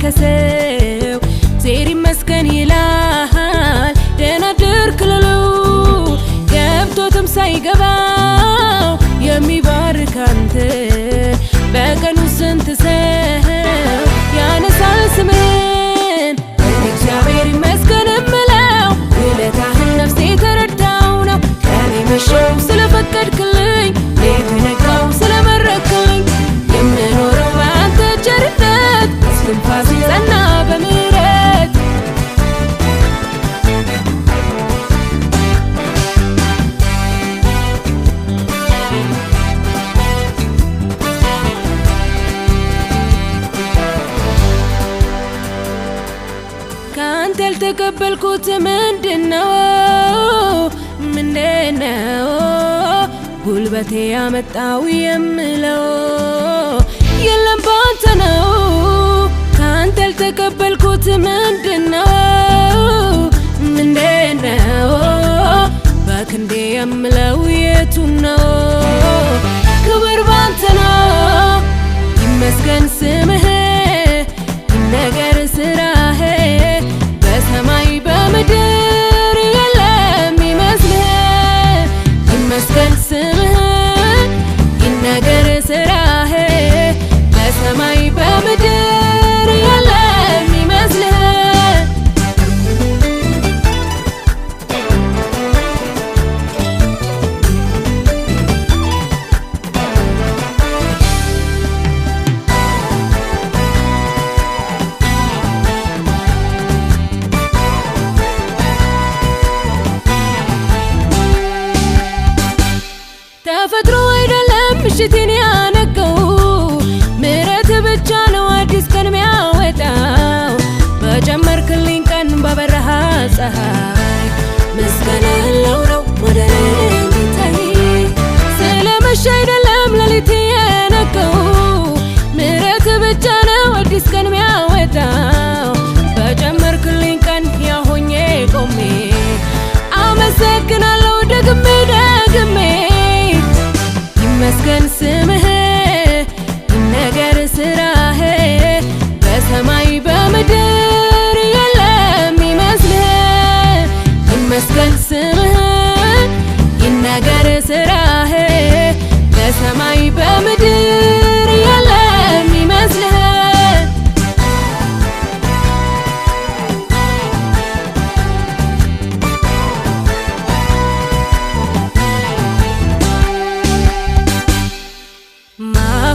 ከሰው ዜሪ መስገን ይላል ደና ድርክልሉ ገብቶትም ሳይገባው የሚባርክ አንተ በቀኑ ስንት ሰው ያነሳል ስምን እግዚአብሔር ይመስገን እምለው ውለታህን ነፍሴ ተረዳው ነው ቀኔ መሸው ስለፈቀድክልኝ ሌት ነጋው ስለመረክልኝ የምኖረው በአንተ ቸርነት እስትንፋሴ ጸና በምህረት ካንተ ያልተቀበልኩት ምንድነው ጉልበቴ ያመጣው የምለው የለም ባንተ ነው ካንተ ያልተቀበልኩት ምንድነው በክንዴ የምለው የቱን ነው ክብር ባንተ ነው ይመስገን ስምህ ይነገር ስራህ በሰማይ በምድር የለም ይመስልህ ይመስገን ስምህ ይነገር ስራህ በሰማይ በምድር የለም ይመስልህ ተፈጥሮ አይደለም ምሽቴን ያነቀው ምሕረት ብቻ ነው አዲስ ቀን የሚያወጣው በጀመርክልኝ ቀን በበረሃ ፀሐይ ምስጋናህ ነው ወደኔ ታይ ስለመሸ አይደለም ሌሊት የነቀው ምሕረት ብቻ ነው አዲስ ቀን የሚያወጣው በጀመርክልኝ ቀን ያሆኜ ቆሜ አመሰግናለሁ ደግሜ ይመስገን ስምህ ይነገር ስራህ በሰማይ በምድር የለም ይመስልህ ይመስገን ስምህ ይነገር ስራህ በሰማይ በምድር የለም ይመስልህ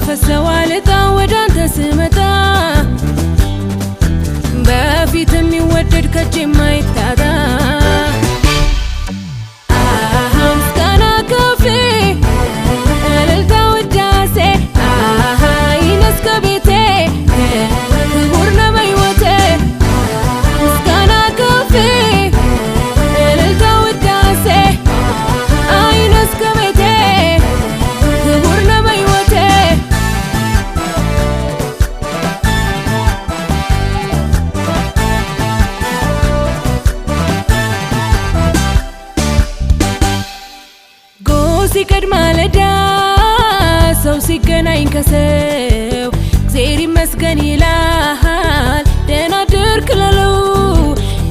ፈሰዋልታ ወዳንተ ስመጣ በፊት የሚወደድ ከእጅ የማይታጣ ምስጋና ከፌ እልልታ ውዳሴ ይነስ ከቤቴ ክቡር ነው በሕይወቴ ምስጋና ከፌ እልልታ ውዳሴ ይነስ ከቤቴ ክቡር ነው በሕይወቴ ሲቀድ ማለዳ ሰው ሲገናኝ ከሰው እግዚአብሔር ይመስገን ይላል ደና ድርክልሉ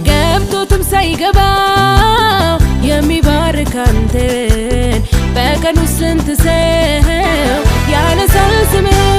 ገብቶትም ሳይገባው የሚባርክ አንተን በቀኑ ስንት ሰው ያነሳል ስምን